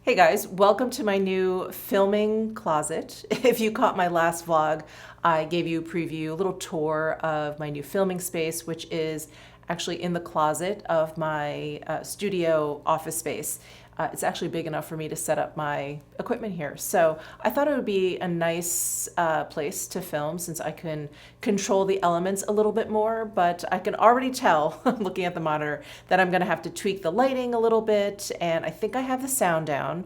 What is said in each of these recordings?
Hey guys, welcome to my new filming closet. If you caught my last vlog, I gave you a preview, a little tour of my new filming space, which is actually in the closet of my studio office space. It's actually big enough for me to set up my equipment here. So I thought it would be a nice place to film since I can control the elements a little bit more, but I can already tell, looking at the monitor, that I'm gonna have to tweak the lighting a little bit, and I think I have the sound down.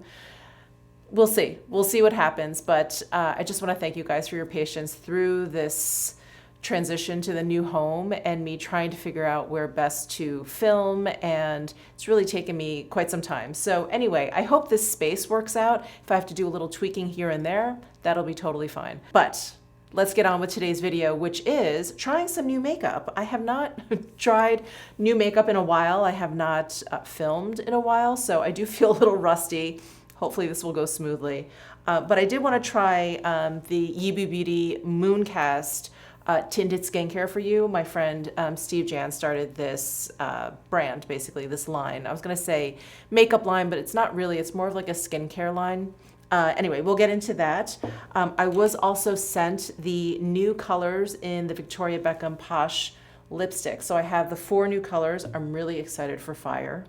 We'll see. We'll see what happens, but I just wanna thank you guys for your patience through this transition to the new home and me trying to figure out where best to film, and it's really taken me quite some time. So anyway, I hope this space works out. If I have to do a little tweaking here and there, that'll be totally fine. But let's get on with today's video, which is trying some new makeup. I have not tried new makeup in a while. I have not filmed in a while, so I do feel a little rusty. Hopefully this will go smoothly. But I did want to try the Yibu Beauty Mooncast tinted skincare for you. My friend Steve Jan started this brand, basically this line. I was gonna say makeup line, but it's not really, it's more of like a skincare line. Anyway, we'll get into that. I was also sent the new colors in the Victoria Beckham Posh Lipstick. So I have the 4 new colors. I'm really excited for Fire.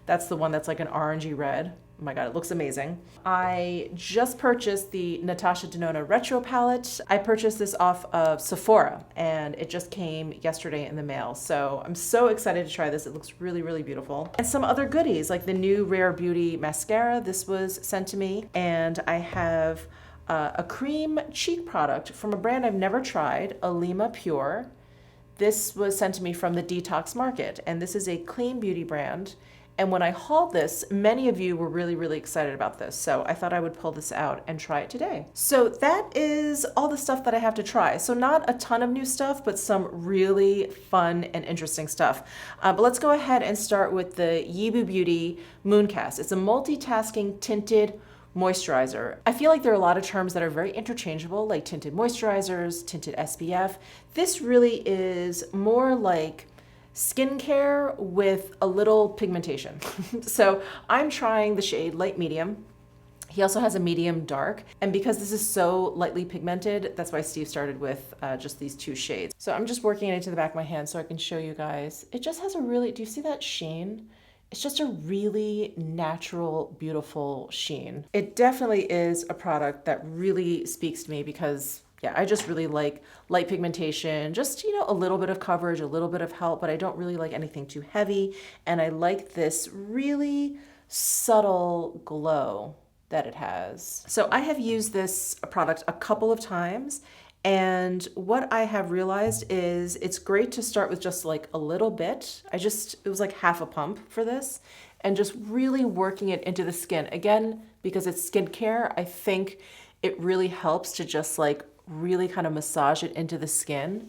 That's the one that's like an orangey red. Oh my God, it looks amazing. I just purchased the Natasha Denona Retro Palette. I purchased this off of Sephora and it just came yesterday in the mail. So I'm so excited to try this. It looks really, really beautiful. And some other goodies like the new Rare Beauty Mascara. This was sent to me. And I have a cream cheek product from a brand I've never tried, Alima Pure. This was sent to me from the Detox Market. And this is a clean beauty brand. And when I hauled this, many of you were really, really excited about this. So I thought I would pull this out and try it today. So that is all the stuff that I have to try. So not a ton of new stuff, but some really fun and interesting stuff. But let's go ahead and start with the Yibu Beauty Mooncast. It's a multitasking tinted moisturizer. I feel like there are a lot of terms that are very interchangeable, like tinted moisturizers, tinted SPF. This really is more like skincare with a little pigmentation. So I'm trying the shade light medium. He also has a medium dark. And because this is so lightly pigmented, that's why Steve started with just these 2 shades. So I'm just working it into the back of my hand so I can show you guys. It just has a really, do you see that sheen? It's just a really natural, beautiful sheen. It definitely is a product that really speaks to me because yeah, I just really like light pigmentation, just, you know, a little bit of coverage, a little bit of help, but I don't really like anything too heavy. And I like this really subtle glow that it has. So I have used this product a couple of times. And what I have realized is it's great to start with just like a little bit. It was like half a pump for this and just really working it into the skin. Again, because it's skincare, I think it really helps to just like really kind of massage it into the skin.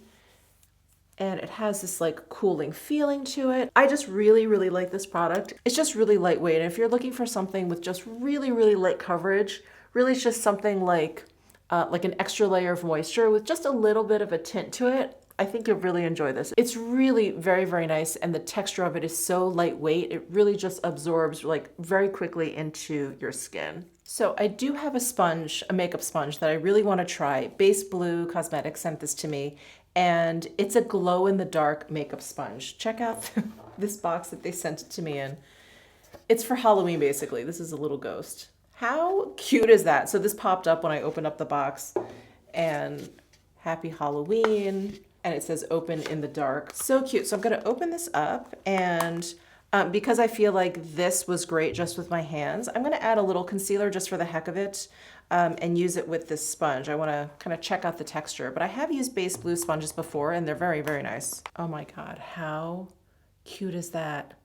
And it has this like cooling feeling to it. I just really, really like this product. It's just really lightweight. And if you're looking for something with just really, really light coverage, really it's just something like an extra layer of moisture with just a little bit of a tint to it, I think you'll really enjoy this. It's really very, very nice. And the texture of it is so lightweight. It really just absorbs like very quickly into your skin. So I do have a sponge, a makeup sponge that I really want to try. Base Blue Cosmetics sent this to me, and it's a glow-in-the-dark makeup sponge. Check out this box that they sent it to me in. It's for Halloween, basically. This is a little ghost. How cute is that? So this popped up when I opened up the box, and Happy Halloween, and it says open in the dark. So cute. So I'm going to open this up, and because I feel like this was great just with my hands, I'm going to add a little concealer just for the heck of it and use it with this sponge. I want to kind of check out the texture, but I have used Base Blue sponges before and they're very, very nice. Oh my God, how cute is that?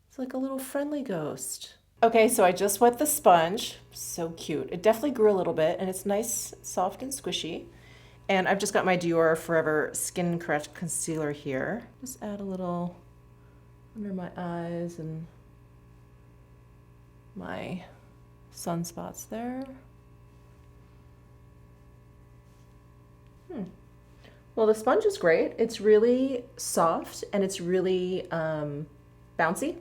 It's like a little friendly ghost. Okay, so I just wet the sponge. So cute. It definitely grew a little bit and it's nice, soft and squishy. And I've just got my Dior Forever Skin Correct Concealer here. Just add a little under my eyes and my sunspots there. Well, the sponge is great. It's really soft and it's really bouncy.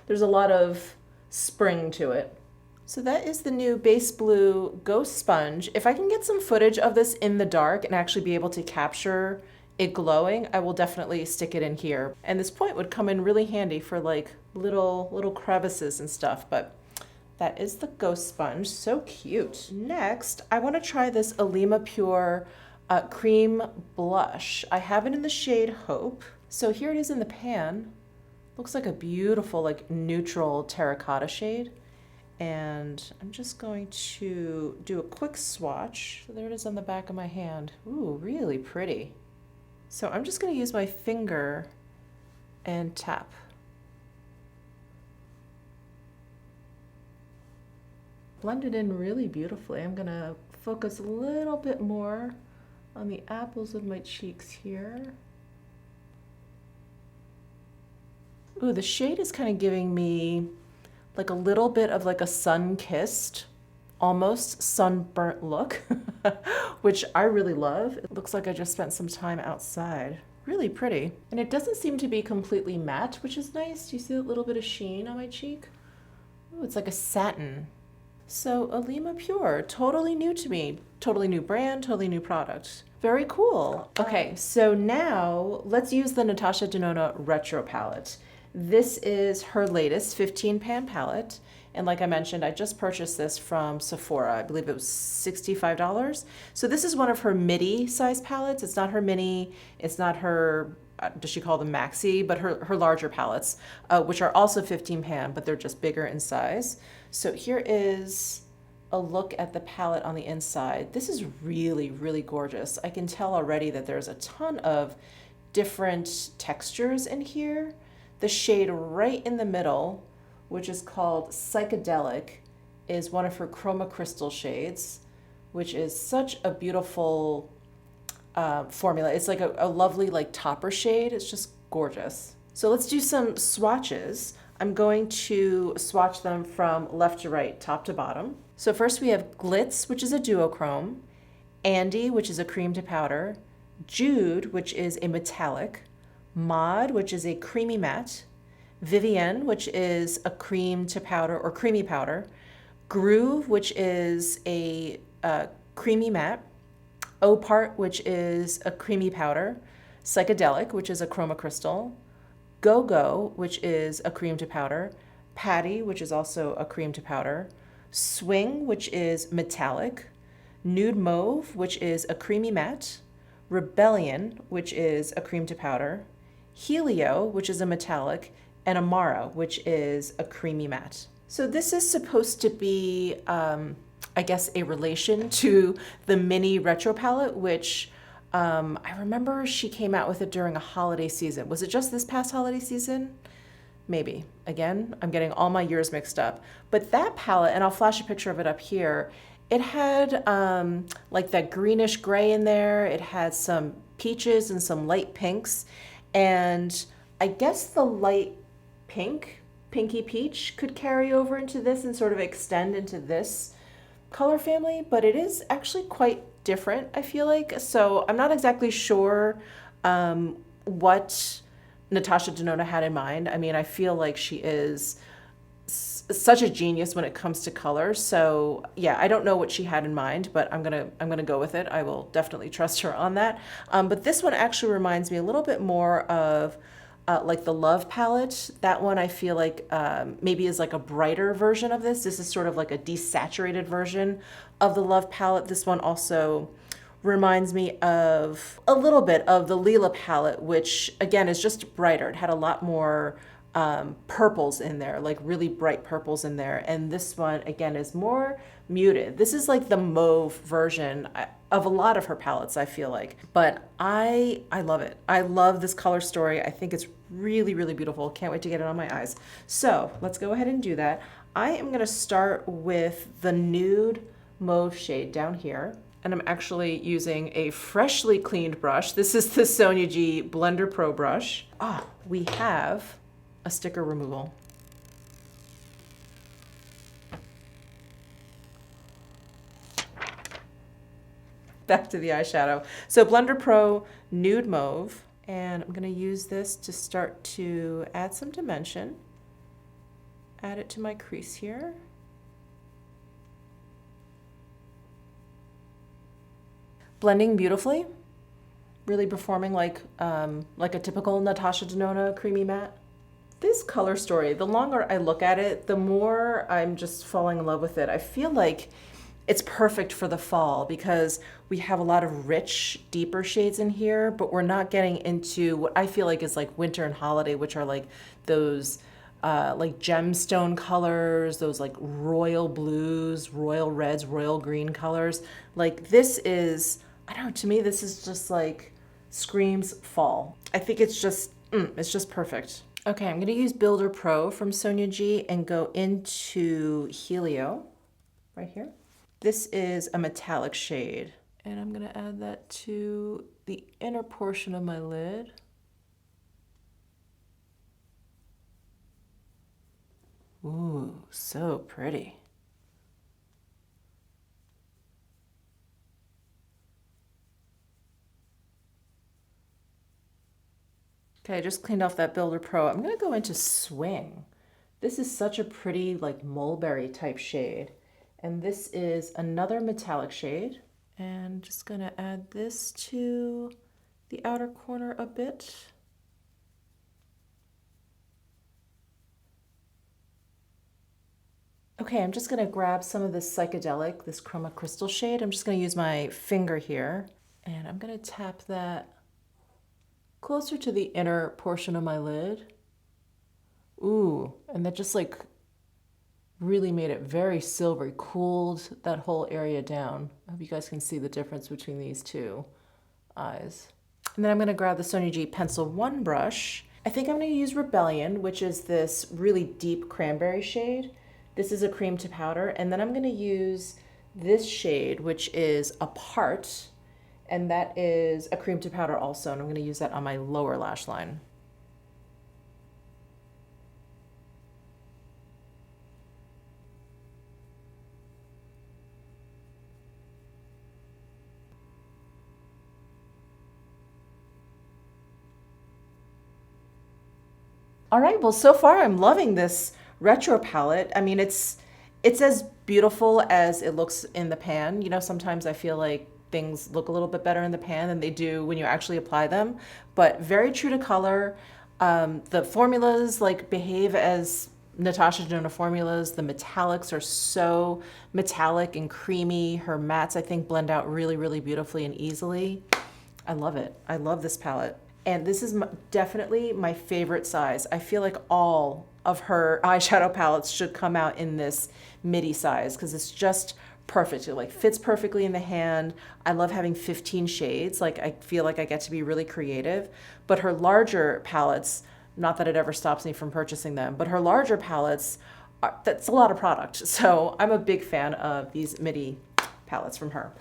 There's a lot of spring to it. So that is the new Base Blue Ghost Sponge. If I can get some footage of this in the dark and actually be able to capture it glowing, I will definitely stick it in here. And this point would come in really handy for like little crevices and stuff, but that is the Ghost Sponge, so cute. Next, I wanna try this Alima Pure Cream Blush. I have it in the shade Hope. So here it is in the pan. Looks like a beautiful, like neutral terracotta shade. And I'm just going to do a quick swatch. So there it is on the back of my hand. Ooh, really pretty. So I'm just going to use my finger and tap. Blend it in really beautifully. I'm going to focus a little bit more on the apples of my cheeks here. Ooh, the shade is kind of giving me like a little bit of like a sun-kissed, almost sunburnt look, which I really love. It looks like I just spent some time outside. Really pretty. And it doesn't seem to be completely matte, which is nice. Do you see that little bit of sheen on my cheek? Ooh, it's like a satin. So Alima Pure, totally new to me. Totally new brand, totally new product. Very cool. Okay, so now let's use the Natasha Denona Retro Palette. This is her latest 15-pan palette. And like I mentioned, I just purchased this from Sephora. I believe it was $65. So this is one of her midi size palettes. It's not her mini, it's not her, does she call them maxi, but her larger palettes, which are also 15-pan, but they're just bigger in size. So here is a look at the palette on the inside. This is really, really gorgeous. I can tell already that there's a ton of different textures in here. The shade right in the middle, which is called Psychedelic, is one of her Chroma Crystal shades, which is such a beautiful formula. It's like a lovely like topper shade. It's just gorgeous. So let's do some swatches. I'm going to swatch them from left to right, top to bottom. So first we have Glitz, which is a duochrome, Andy, which is a cream to powder, Jude, which is a metallic, Maud, which is a creamy matte, Vivienne, which is a cream to powder or creamy powder, Groove, which is a creamy matte, Opart, which is a creamy powder, Psychedelic, which is a chroma crystal, Go-Go, which is a cream to powder, Patty, which is also a cream to powder, Swing, which is metallic, Nude Mauve, which is a creamy matte, Rebellion, which is a cream to powder, Helio, which is a metallic, and Amara, which is a creamy matte. So this is supposed to be, I guess, a relation to the mini retro palette, which I remember she came out with it during a holiday season. Was it just this past holiday season? Maybe. Again, I'm getting all my years mixed up. But that palette, and I'll flash a picture of it up here, it had like that greenish gray in there. It had some peaches and some light pinks. And I guess the light pinky peach could carry over into this and sort of extend into this color family, but it is actually quite different, I feel like. So I'm not exactly sure what Natasha Denona had in mind. I mean, I feel like she is such a genius when it comes to color. So yeah, I don't know what she had in mind, but I'm gonna go with it. I will definitely trust her on that. But this one actually reminds me a little bit more of like the Love palette. That one I feel like maybe is like a brighter version of this. This is sort of like a desaturated version of the Love palette. This one also reminds me of a little bit of the Lila palette, which again is just brighter. It had a lot more purples in there, like really bright purples in there. And this one again is more muted. This is like the mauve version of a lot of her palettes, I feel like. But I love it. I love this color story. I think it's really, really beautiful. Can't wait to get it on my eyes. So let's go ahead and do that. I am gonna start with the nude mauve shade down here. And I'm actually using a freshly cleaned brush. This is the Sonia G Blender Pro brush. We have a sticker removal. Back to the eyeshadow. So Blender Pro Nude Mauve, and I'm gonna use this to start to add some dimension. Add it to my crease here. Blending beautifully, really performing like a typical Natasha Denona creamy matte. This color story, the longer I look at it, the more I'm just falling in love with it. I feel like it's perfect for the fall because we have a lot of rich, deeper shades in here, but we're not getting into what I feel like is like winter and holiday, which are like those like gemstone colors, those like royal blues, royal reds, royal green colors. Like this is, I don't know, to me, this is just like screams fall. I think it's just perfect. Okay, I'm gonna use Builder Pro from Sonia G and go into Helio right here. This is a metallic shade, and I'm gonna add that to the inner portion of my lid. Ooh, so pretty. Okay, I just cleaned off that Builder Pro. I'm gonna go into Swing. This is such a pretty like mulberry type shade. And this is another metallic shade. And just gonna add this to the outer corner a bit. Okay, I'm just gonna grab some of this psychedelic, this Chroma Crystal shade. I'm just gonna use my finger here, and I'm gonna tap that closer to the inner portion of my lid. Ooh, and that just like really made it very silvery, cooled that whole area down. I hope you guys can see the difference between these two eyes. And then I'm gonna grab the Sonia G Pencil 1 brush. I think I'm gonna use Rebellion, which is this really deep cranberry shade. This is a cream to powder. And then I'm gonna use this shade, which is Apart, and that is a cream to powder also. And I'm gonna use that on my lower lash line. All right, well, so far I'm loving this retro palette. I mean, it's as beautiful as it looks in the pan. You know, sometimes I feel like things look a little bit better in the pan than they do when you actually apply them, but very true to color. The formulas like behave as Natasha Denona formulas. The metallics are so metallic and creamy. Her mattes, I think, blend out really, really beautifully and easily. I love it. I love this palette. And this is definitely my favorite size. I feel like all of her eyeshadow palettes should come out in this midi size because it's just perfect. It like fits perfectly in the hand. I love having 15 shades. Like I feel like I get to be really creative. But her larger palettes, not that it ever stops me from purchasing them, but her larger palettes, that's a lot of product. So I'm a big fan of these midi palettes from her.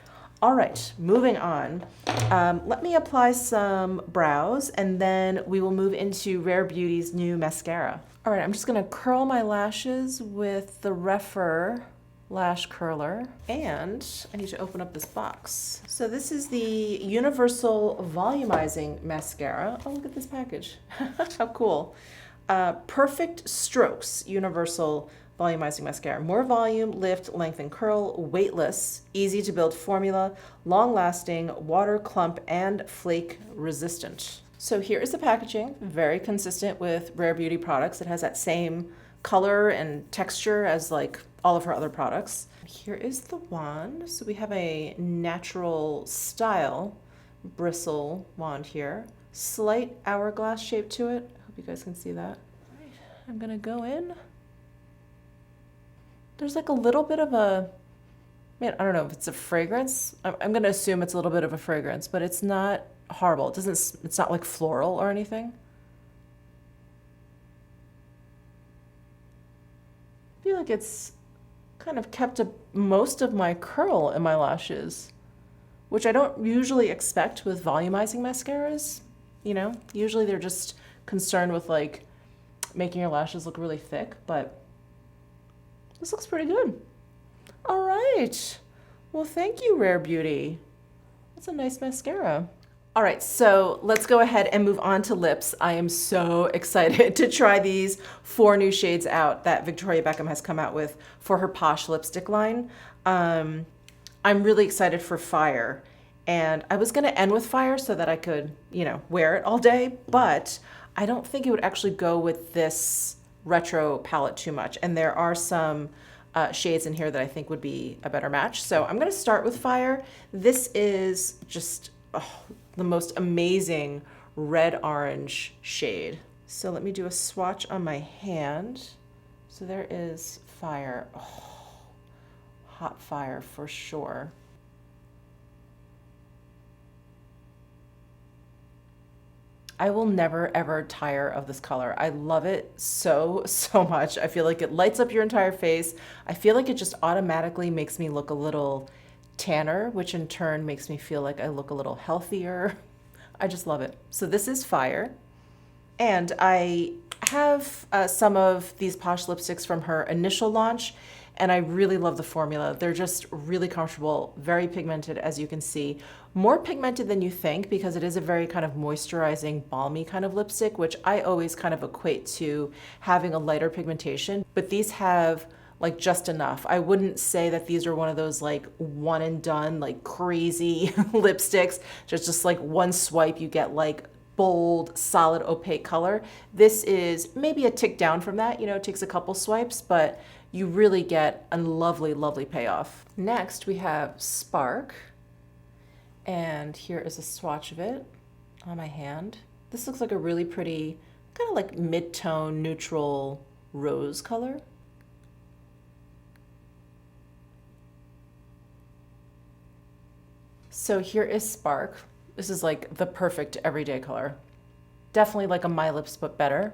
All right, moving on. Let me apply some brows and then we will move into Rare Beauty's new mascara. All right, I'm just gonna curl my lashes with the Refer lash curler, and I need to open up this box. So this is the Universal Volumizing Mascara. Oh, look at this package. How cool. Perfect Strokes Universal Volumizing Mascara. More volume, lift, lengthen, curl, weightless, easy to build formula, long lasting, water, clump, and flake resistant. So here is the packaging, very consistent with Rare Beauty products. It has that same color and texture as like all of her other products. Here is the wand. So we have a natural style bristle wand here. Slight hourglass shape to it. Hope you guys can see that. All right, I'm gonna go in. There's like a little bit of a, man, I don't know if it's a fragrance. I'm gonna assume it's a little bit of a fragrance, but it's not horrible. It's not like floral or anything. I feel like it's kind of kept most of my curl in my lashes, which I don't usually expect with volumizing mascaras. You know, usually they're just concerned with like making your lashes look really thick, but this looks pretty good. All right. Well, thank you, Rare Beauty. That's a nice mascara. All right, so let's go ahead and move on to lips. I am so excited to try these 4 new shades out that Victoria Beckham has come out with for her Posh lipstick line. I'm really excited for Fire. And I was gonna end with Fire so that I could, you know, wear it all day, but I don't think it would actually go with this retro palette too much. And there are some shades in here that I think would be a better match. So I'm gonna start with Fire. This is just the most amazing red-orange shade. So let me do a swatch on my hand. So there is Fire. Oh, hot fire for sure. I will never ever tire of this color. I love it so, so much. I feel like it lights up your entire face. I feel like it just automatically makes me look a little tanner, which in turn makes me feel like I look a little healthier. I just love it. So this is Fire. And I have some of these Posh lipsticks from her initial launch, and I really love the formula. They're just really comfortable, very pigmented, as you can see. More pigmented than you think because it is a very kind of moisturizing, balmy kind of lipstick, which I always kind of equate to having a lighter pigmentation. But these have like just enough. I wouldn't say that these are one of those like one and done, like crazy lipsticks. Just like one swipe, you get like bold, solid, opaque color. This is maybe a tick down from that, you know, it takes a couple swipes, but you really get a lovely, lovely payoff. Next, we have Spark. And here is a swatch of it on my hand. This looks like a really pretty, kind of like mid-tone, neutral rose color. So here is Spark. This is like the perfect everyday color. Definitely like a My Lips, but better.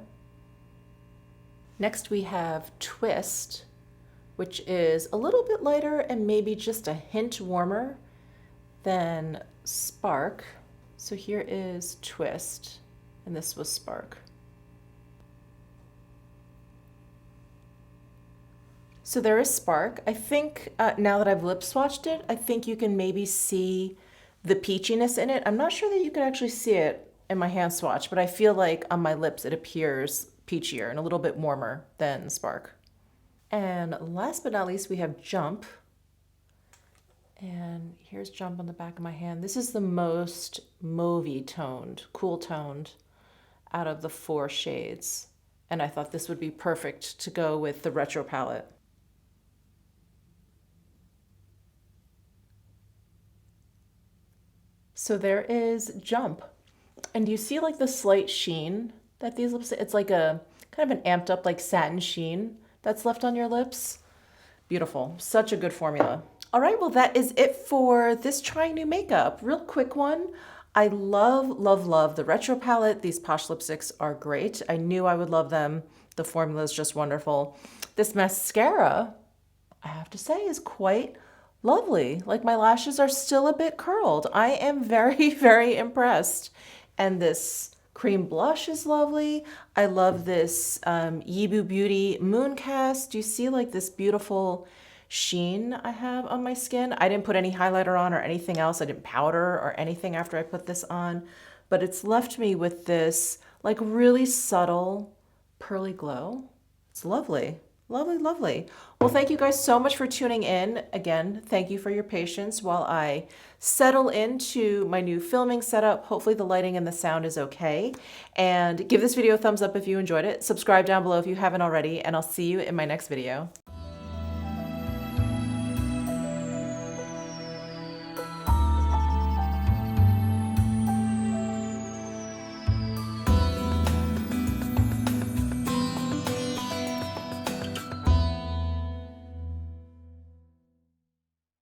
Next we have Twist, which is a little bit lighter and maybe just a hint warmer than Spark. So here is Twist, and this was Spark. So there is Spark. I think now that I've lip swatched it, I think you can maybe see the peachiness in it. I'm not sure that you can actually see it in my hand swatch, but I feel like on my lips it appears peachier and a little bit warmer than Spark. And last but not least, we have Jump. And here's Jump on the back of my hand. This is the most mauvey toned, cool toned out of the 4 shades. And I thought this would be perfect to go with the retro palette. So there is Jump. And do you see like the slight sheen that these lips, it's like a kind of an amped up like satin sheen that's left on your lips. Beautiful, such a good formula. All right, well, that is it for this trying new makeup. Real quick one. I love, love, love the retro palette. These Posh lipsticks are great. I knew I would love them. The formula is just wonderful. This mascara, I have to say, is quite lovely. Like my lashes are still a bit curled. I am very, very impressed. And this cream blush is lovely. I love this Yibu Beauty Mooncast. Do you see like this beautiful sheen I have on my skin? I didn't put any highlighter on or anything else. I didn't powder or anything after I put this on, but it's left me with this like really subtle pearly glow. It's lovely. Lovely, lovely. Well, thank you guys so much for tuning in. Again, thank you for your patience while I settle into my new filming setup. Hopefully the lighting and the sound is okay. And give this video a thumbs up if you enjoyed it. Subscribe down below if you haven't already, and I'll see you in my next video.